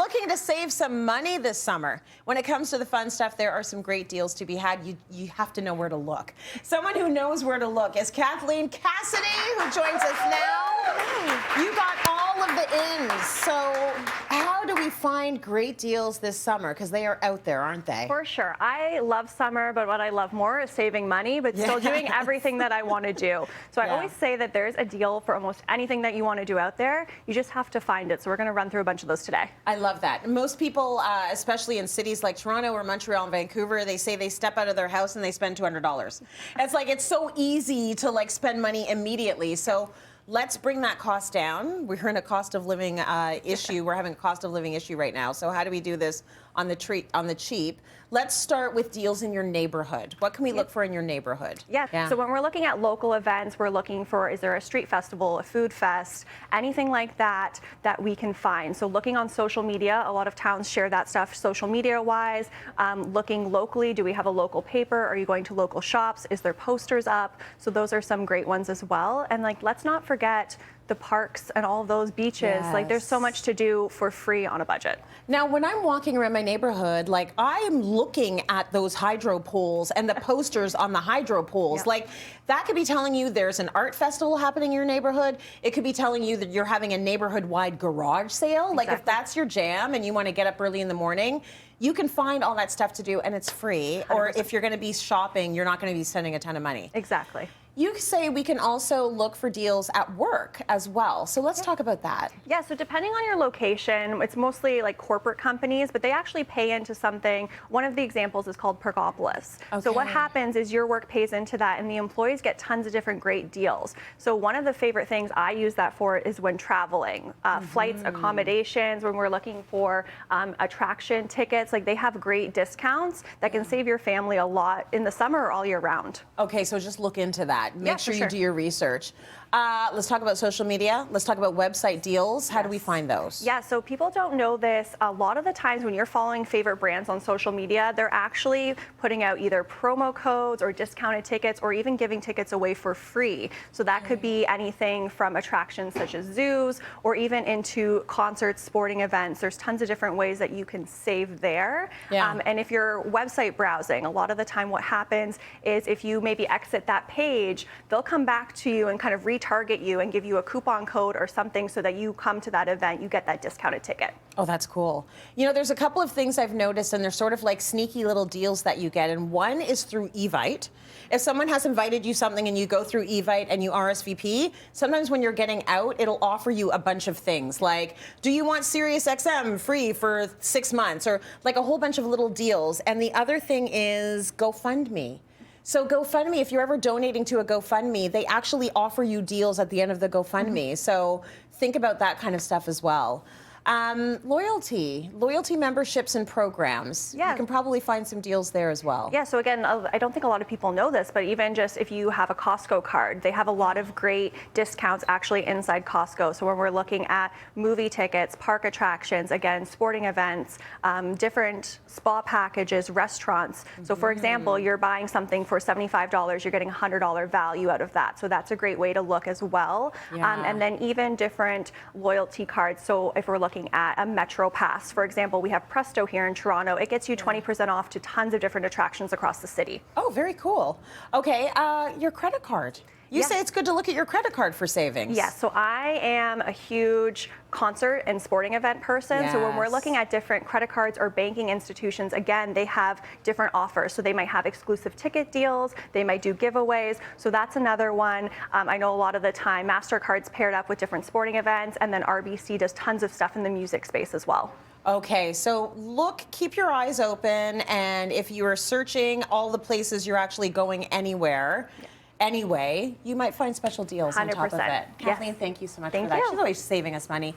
looking to save some money this summer, when it comes to the fun stuff, there are some great deals to be had. You have to know where to look. Someone who knows where to look is Kathleen Cassidy, who joins us now. You got all of the ins. So how do we find great deals this summer? Because they are out there, aren't they? For sure. I love summer, but what I love more is saving money, but still doing everything that I want to do. So I always say that there's a deal for almost anything that you want to do out there. You just have to find it. So we're going to run through a bunch of those today. I love that. Most people, especially in cities like Toronto or Montreal and Vancouver, they say they step out of their house and they spend $200. It's like, it's so easy to like spend money immediately. So let's bring that cost down. We're in a cost of living issue. We're having a cost of living issue right now. So how do we do this on the cheap? Let's start with deals in your neighborhood. What can we look for in your neighborhood? Yeah. So when we're looking at local events, we're looking for, is there a street festival, a food fest, anything like that that we can find. So looking on social media, a lot of towns share that stuff social media wise. Looking locally, do we have a local paper? Are you going to local shops? Is there posters up? So those are some great ones as well. And like, let's not forget the parks and all of those beaches. Yes. Like there's so much to do for free on a budget. Now, when I'm walking around my neighborhood, like I am looking at those hydro poles and the posters on the hydro poles. Yep. Like that could be telling you there's an art festival happening in your neighborhood. It could be telling you that you're having a neighborhood-wide garage sale. Exactly. Like if that's your jam and you want to get up early in the morning, you can find all that stuff to do and it's free. 100%. Or if you're going to be shopping, you're not going to be spending a ton of money. Exactly. You say we can also look for deals at work as well. So let's talk about that. Yeah, so depending on your location, it's mostly like corporate companies, but they actually pay into something. One of the examples is called Pergopolis. Okay. So what happens is your work pays into that and the employees get tons of different great deals. So one of the favorite things I use that for is when traveling. Flights, accommodations, when we're looking for attraction tickets, like they have great discounts that can save your family a lot in the summer or all year round. Okay, so just look into that. Make sure you do your research. Let's talk about social media. Let's talk about website deals. How do we find those? Yeah, so people don't know this. A lot of the times when you're following favorite brands on social media, they're actually putting out either promo codes or discounted tickets or even giving tickets away for free. So that could be anything from attractions such as zoos or even into concerts, sporting events. There's tons of different ways that you can save there. Yeah. And if you're website browsing, a lot of the time what happens is if you maybe exit that page, they'll come back to you and kind of retarget you and give you a coupon code or something so that you come to that event, you get that discounted ticket. Oh, that's cool. You know, there's a couple of things I've noticed, and they're sort of like sneaky little deals that you get, and one is through Evite. If someone has invited you something and you go through Evite and you RSVP, sometimes when you're getting out, it'll offer you a bunch of things, like, do you want SiriusXM free for 6 months, or like a whole bunch of little deals. And the other thing is GoFundMe. So GoFundMe, if you're ever donating to a GoFundMe, they actually offer you deals at the end of the GoFundMe. So think about that kind of stuff as well. Loyalty memberships and programs. Yeah. You can probably find some deals there as well. Yeah, so again, I don't think a lot of people know this, but even just if you have a Costco card, they have a lot of great discounts actually inside Costco. So when we're looking at movie tickets, park attractions, again, sporting events, different spa packages, restaurants. So for example, you're buying something for $75, you're getting $100 value out of that. So that's a great way to look as well. Yeah. And then even different loyalty cards. So if we're looking at a Metro Pass, for example, we have Presto here in Toronto. It gets you 20% off to tons of different attractions across the city. Oh, very cool. Okay, your credit card. You say it's good to look at your credit card for savings. Yes, so I am a huge concert and sporting event person. Yes. So when we're looking at different credit cards or banking institutions, again, they have different offers. So they might have exclusive ticket deals, they might do giveaways. So that's another one. I know a lot of the time MasterCard's paired up with different sporting events, and then RBC does tons of stuff in the music space as well. Okay, so keep your eyes open, and if you are searching all the places you're actually going anyway, you might find special deals on top of it. 100%. Kathleen, thank you so much for that. Thank you. She's always saving us money.